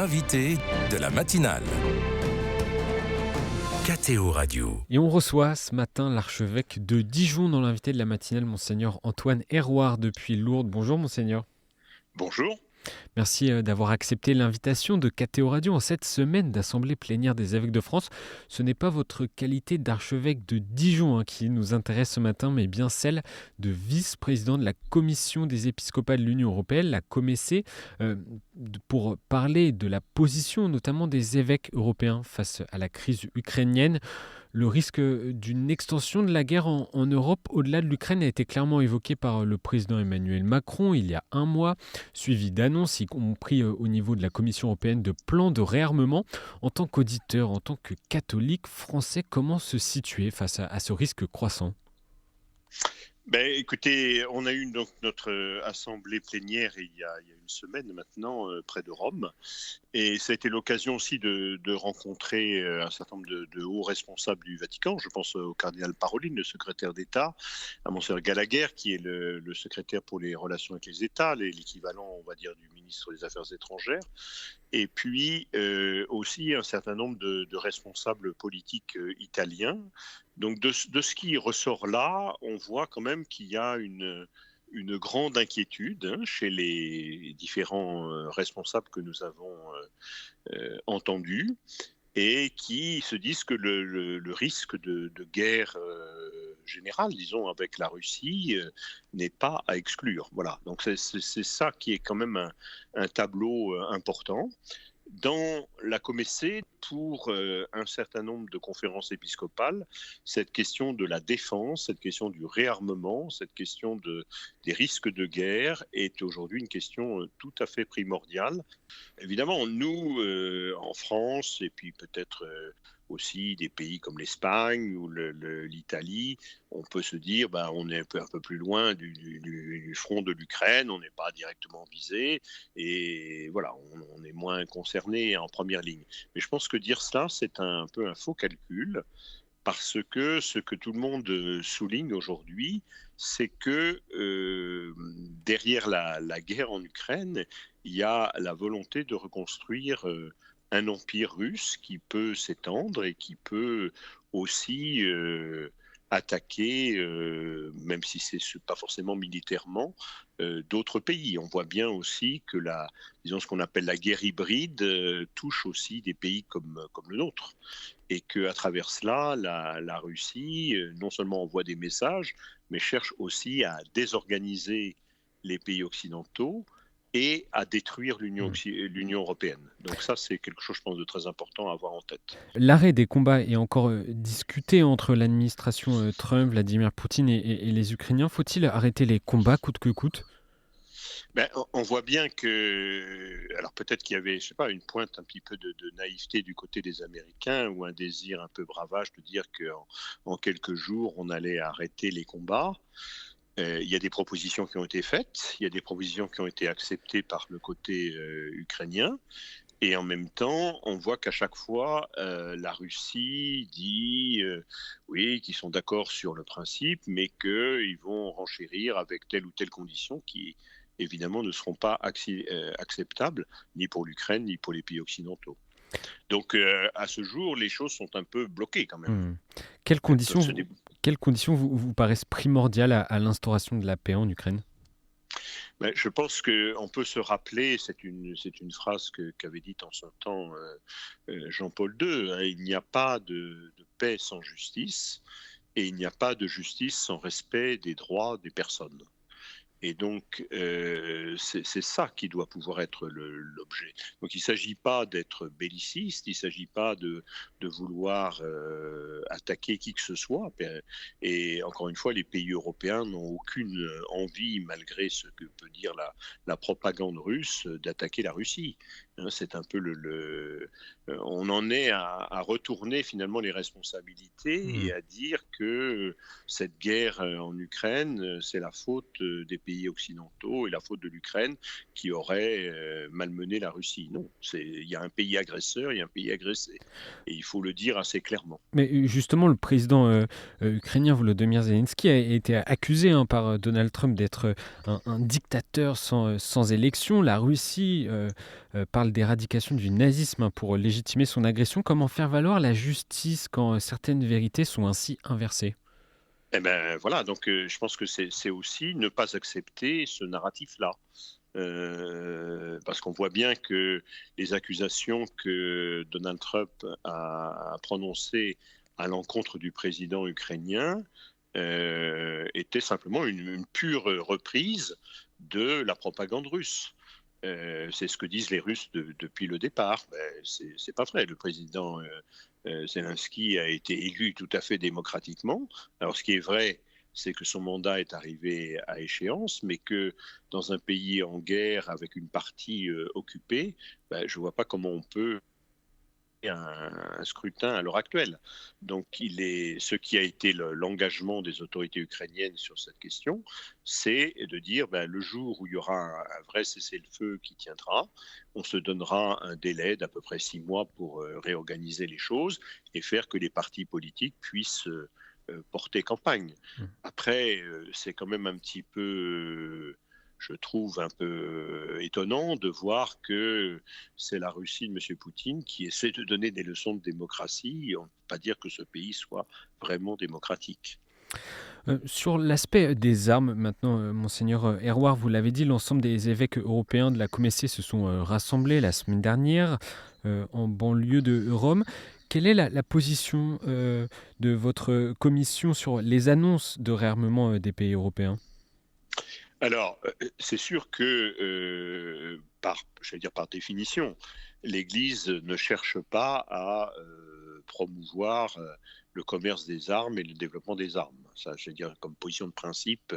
l'invité de la matinale. KTO Radio. Et on reçoit ce matin l'archevêque de Dijon dans l'invité de la matinale, Monseigneur Antoine Hérouard depuis Lourdes. Bonjour Monseigneur. Bonjour. Merci d'avoir accepté l'invitation de KTO Radio en cette semaine d'Assemblée plénière des évêques de France. Ce n'est pas votre qualité d'archevêque de Dijon qui nous intéresse ce matin, mais bien celle de vice-président de la Commission des épiscopats de l'Union européenne, la COMECE, pour parler de la position notamment des évêques européens face à la crise ukrainienne. Le risque d'une extension de la guerre en Europe au-delà de l'Ukraine a été clairement évoqué par le président Emmanuel Macron il y a un mois, suivi d'annonces, y compris au niveau de la Commission européenne, de plans de réarmement. En tant qu'auditeur, en tant que catholique français, comment se situer face à ce risque croissant ? Écoutez, on a eu donc notre assemblée plénière il y a une semaine maintenant, près de Rome. Et ça a été l'occasion aussi de rencontrer un certain nombre de hauts responsables du Vatican. Je pense au cardinal Parolin, le secrétaire d'État, à Monseigneur Gallagher, qui est le secrétaire pour les relations avec les États, l'équivalent, on va dire, du ministre des Affaires étrangères. Et puis aussi un certain nombre de responsables politiques italiens. Donc de ce qui ressort là, on voit quand même qu'il y a une grande inquiétude chez les différents responsables que nous avons entendus et qui se disent que le risque de guerre générale, disons, avec la Russie n'est pas à exclure. Voilà, donc c'est ça qui est quand même un tableau important. Dans la COMECE, pour un certain nombre de conférences épiscopales, cette question de la défense, cette question du réarmement, cette question des risques de guerre est aujourd'hui une question tout à fait primordiale. Évidemment, nous, en France, et puis peut-être aussi des pays comme l'Espagne ou l'Italie, on peut se dire on est un peu plus loin du front de l'Ukraine, on n'est pas directement visé et voilà, on est moins concerné en première ligne. Mais je pense que dire cela, c'est un peu un faux calcul parce que ce que tout le monde souligne aujourd'hui, c'est que derrière la guerre en Ukraine, il y a la volonté de reconstruire un empire russe qui peut s'étendre et qui peut aussi attaquer, même si c'est pas forcément militairement, d'autres pays. On voit bien aussi que disons ce qu'on appelle la guerre hybride touche aussi des pays comme le nôtre. Et qu'à travers cela, la Russie non seulement envoie des messages, mais cherche aussi à désorganiser les pays occidentaux et à détruire l'Union européenne. Donc ça, c'est quelque chose, je pense, de très important à avoir en tête. L'arrêt des combats est encore discuté entre l'administration Trump, Vladimir Poutine et les Ukrainiens. Faut-il arrêter les combats coûte que coûte ? On voit bien que, alors peut-être qu'il y avait, je sais pas, une pointe un petit peu de naïveté du côté des Américains ou un désir un peu bravage de dire qu'en quelques jours, on allait arrêter les combats. Il y a des propositions qui ont été faites, il y a des propositions qui ont été acceptées par le côté ukrainien. Et en même temps, on voit qu'à chaque fois, la Russie dit oui, qu'ils sont d'accord sur le principe, mais qu'ils vont renchérir avec telle ou telle condition qui, évidemment, ne seront pas acceptables ni pour l'Ukraine, ni pour les pays occidentaux. Donc, à ce jour, les choses sont un peu bloquées quand même. Quelles conditions vous paraissent primordiales à l'instauration de la paix en Ukraine ? Je pense qu'on peut se rappeler, c'est une phrase qu'avait dite en son temps Jean-Paul II, hein, il n'y a pas de paix sans justice et il n'y a pas de justice sans respect des droits des personnes. Et donc, c'est ça qui doit pouvoir être l'objet. Donc, il ne s'agit pas d'être belliciste, il ne s'agit pas de vouloir attaquer qui que ce soit. Et encore une fois, les pays européens n'ont aucune envie, malgré ce que peut dire la propagande russe, d'attaquer la Russie. C'est un peu on en est à retourner finalement les responsabilités et à dire que cette guerre en Ukraine, c'est la faute des pays pays occidentaux et la faute de l'Ukraine qui aurait malmené la Russie. Non, il y a un pays agresseur, il y a un pays agressé. Et il faut le dire assez clairement. Mais justement, le président ukrainien Volodymyr Zelensky a été accusé par Donald Trump d'être un dictateur sans élection. La Russie parle d'éradication du nazisme pour légitimer son agression. Comment faire valoir la justice quand certaines vérités sont ainsi inversées? Eh ben voilà, donc je pense que c'est aussi ne pas accepter ce narratif-là. Parce qu'on voit bien que les accusations que Donald Trump a prononcées à l'encontre du président ukrainien étaient simplement une pure reprise de la propagande russe. C'est ce que disent les Russes depuis le départ. C'est pas vrai. Le président Zelensky a été élu tout à fait démocratiquement. Alors, ce qui est vrai, c'est que son mandat est arrivé à échéance, mais que dans un pays en guerre avec une partie occupée, je ne vois pas comment on peut un scrutin à l'heure actuelle. Donc, ce qui a été l'engagement des autorités ukrainiennes sur cette question, c'est de dire le jour où il y aura un vrai cessez-le-feu qui tiendra, on se donnera un délai d'à peu près 6 mois pour réorganiser les choses et faire que les partis politiques puissent porter campagne. Après, c'est quand même un petit peu je trouve un peu étonnant de voir que c'est la Russie de M. Poutine qui essaie de donner des leçons de démocratie. On ne peut pas dire que ce pays soit vraiment démocratique. Sur l'aspect des armes, maintenant, Monseigneur Hérouard, vous l'avez dit, l'ensemble des évêques européens de la Comessée se sont rassemblés la semaine dernière en banlieue de Rome. Quelle est la position de votre commission sur les annonces de réarmement des pays européens ? Alors, c'est sûr que, par définition, l'Église ne cherche pas à promouvoir le commerce des armes et le développement des armes. Ça, je veux dire, comme position de principe,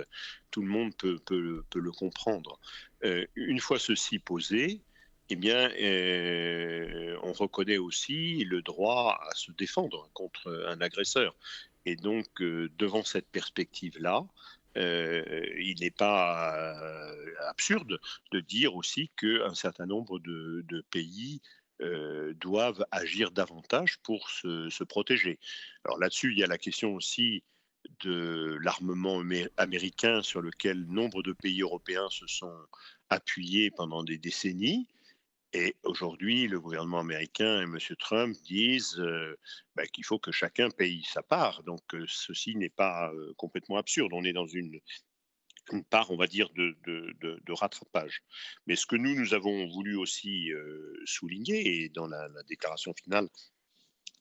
tout le monde peut le comprendre. Une fois ceci posé, eh bien, on reconnaît aussi le droit à se défendre contre un agresseur. Et donc, devant cette perspective-là, il n'est pas absurde de dire aussi qu'un certain nombre de pays doivent agir davantage pour se protéger. Alors là-dessus, il y a la question aussi de l'armement américain sur lequel nombre de pays européens se sont appuyés pendant des décennies. Et aujourd'hui, le gouvernement américain et M. Trump disent qu'il faut que chacun paye sa part. Donc, ceci n'est pas complètement absurde. On est dans une part, on va dire, de rattrapage. Mais ce que nous avons voulu aussi souligner, et dans la déclaration finale,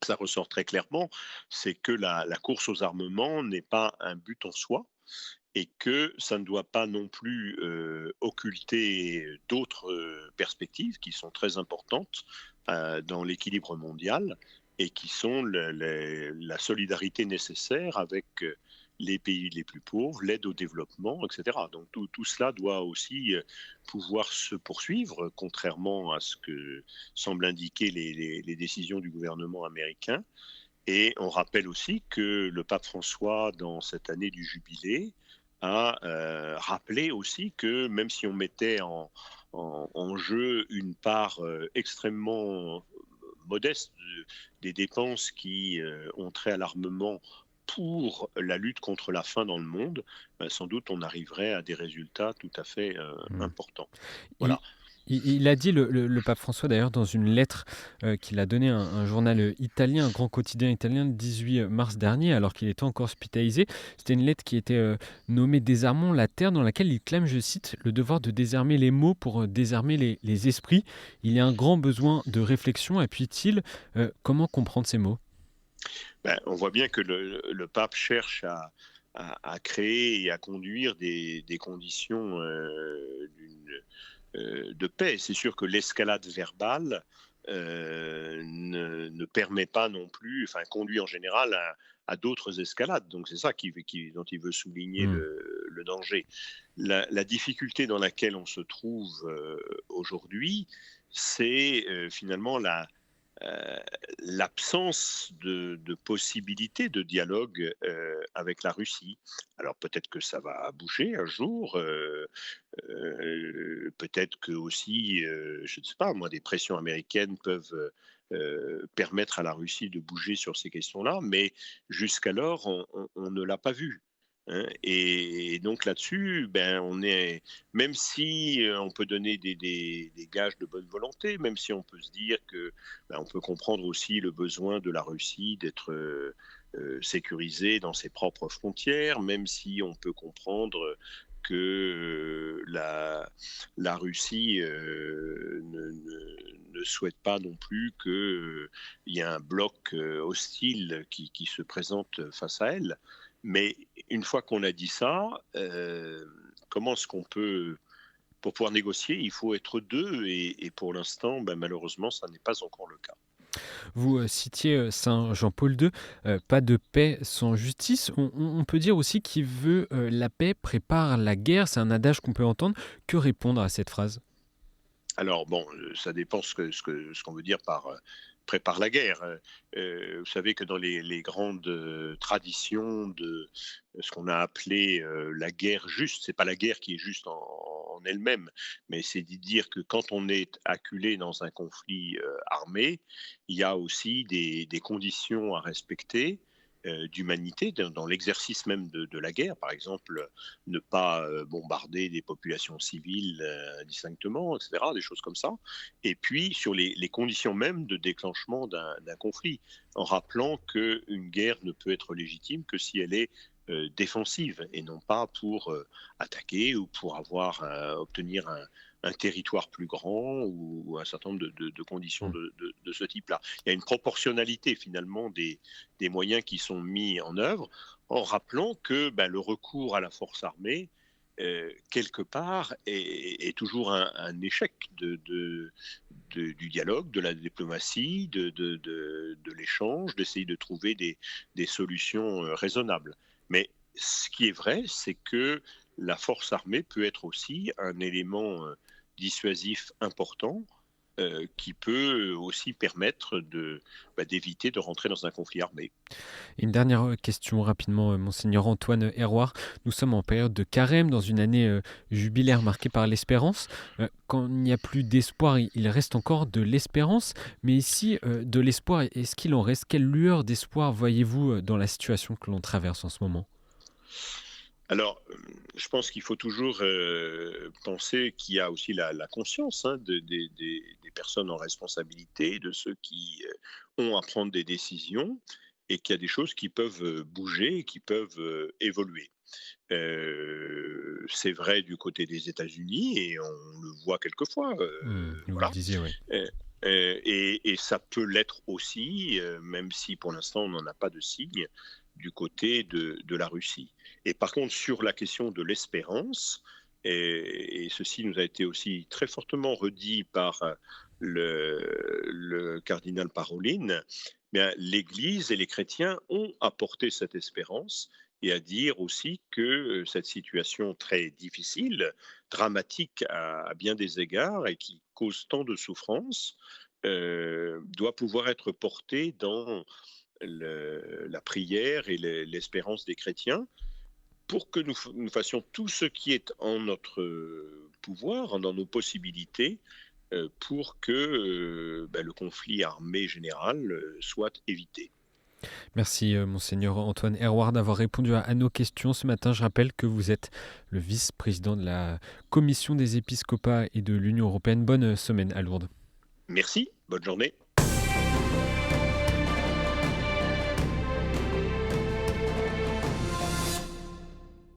ça ressort très clairement, c'est que la course aux armements n'est pas un but en soi, et que ça ne doit pas non plus occulter d'autres perspectives qui sont très importantes dans l'équilibre mondial et qui sont la solidarité nécessaire avec les pays les plus pauvres, l'aide au développement, etc. Donc tout cela doit aussi pouvoir se poursuivre, contrairement à ce que semblent indiquer les décisions du gouvernement américain. Et on rappelle aussi que le pape François, dans cette année du jubilé, a rappelé aussi que même si on mettait en jeu une part extrêmement modeste des dépenses qui ont trait à l'armement pour la lutte contre la faim dans le monde, sans doute on arriverait à des résultats tout à fait importants. Voilà. Il a dit, le pape François d'ailleurs, dans une lettre qu'il a donnée à un journal italien, un grand quotidien italien, le 18 mars dernier, alors qu'il était encore hospitalisé. C'était une lettre qui était nommée « Désarmons la terre », dans laquelle il clame, je cite, « le devoir de désarmer les mots pour désarmer les esprits. Il y a un grand besoin de réflexion », appuie-t-il. Comment comprendre ces mots ? On voit bien que le pape cherche à créer et à conduire des conditions de paix. C'est sûr que l'escalade verbale ne permet pas non plus, conduit en général à d'autres escalades. Donc c'est ça dont il veut souligner le danger. La difficulté dans laquelle on se trouve aujourd'hui, c'est finalement l'absence de possibilité de dialogue avec la Russie. Alors peut-être que ça va bouger un jour, peut-être que aussi, je ne sais pas moi, des pressions américaines peuvent permettre à la Russie de bouger sur ces questions-là, mais jusqu'alors, on ne l'a pas vu. Hein. Et donc là-dessus, ben, même si on peut donner des gages de bonne volonté, même si on peut se dire que ben, on peut comprendre aussi le besoin de la Russie d'être sécurisée dans ses propres frontières, même si on peut comprendre que la Russie ne souhaite pas non plus qu'il y ait un bloc hostile qui se présente face à elle. Mais une fois qu'on a dit ça, comment est-ce qu'on peut, pour pouvoir négocier, il faut être deux, et pour l'instant, ben, malheureusement, ça n'est pas encore le cas. Vous citiez Saint Jean-Paul II, pas de paix sans justice. On peut dire aussi qui veut la paix prépare la guerre. C'est un adage qu'on peut entendre. Que répondre à cette phrase? Alors bon, ça dépend ce qu'on veut dire par prépare la guerre. Vous savez que dans les grandes traditions de ce qu'on a appelé la guerre juste, c'est pas la guerre qui est juste en elle-même, mais c'est de dire que quand on est acculé dans un conflit armé, il y a aussi des conditions à respecter d'humanité dans l'exercice même de la guerre. Par exemple, ne pas bombarder des populations civiles distinctement, etc., des choses comme ça. Et puis sur les conditions même de déclenchement d'un conflit, en rappelant qu'une guerre ne peut être légitime que si elle est défensive et non pas pour attaquer ou pour obtenir un territoire plus grand ou un certain nombre de conditions de ce type-là. Il y a une proportionnalité finalement des moyens qui sont mis en œuvre, en rappelant que ben, le recours à la force armée, quelque part, est toujours un échec du dialogue, de la diplomatie, de l'échange, d'essayer de trouver des solutions raisonnables. Mais ce qui est vrai, c'est que la force armée peut être aussi un élément dissuasif important qui peut aussi permettre d'éviter de rentrer dans un conflit armé. Une dernière question rapidement, monseigneur Antoine Héroard. Nous sommes en période de carême, dans une année jubilaire marquée par l'espérance. Quand il n'y a plus d'espoir, il reste encore de l'espérance. Mais ici, de l'espoir, est-ce qu'il en reste? Quelle lueur d'espoir voyez-vous dans la situation que l'on traverse en ce moment? Alors, je pense qu'il faut toujours penser qu'il y a aussi la conscience hein, des personnes en responsabilité, de ceux qui ont à prendre des décisions, et qu'il y a des choses qui peuvent bouger, qui peuvent évoluer. C'est vrai du côté des États-Unis, et on le voit quelquefois. Vous le Voilà. disiez, oui. Et ça peut l'être aussi, même si pour l'instant on n'en a pas de signe, du côté de la Russie. Et par contre, sur la question de l'espérance, et ceci nous a été aussi très fortement redit par le cardinal Parolin, bien, l'Église et les chrétiens ont apporté cette espérance, et à dire aussi que cette situation très difficile, dramatique à bien des égards et qui cause tant de souffrance, doit pouvoir être portée dans la prière et l'espérance des chrétiens, pour que nous fassions tout ce qui est en notre pouvoir, dans nos possibilités, pour que le conflit armé général soit évité. Merci, monseigneur Antoine Héroard, d'avoir répondu à nos questions ce matin. Je rappelle que vous êtes le vice-président de la Commission des épiscopats et de l'Union européenne. Bonne semaine à Lourdes. Merci, bonne journée.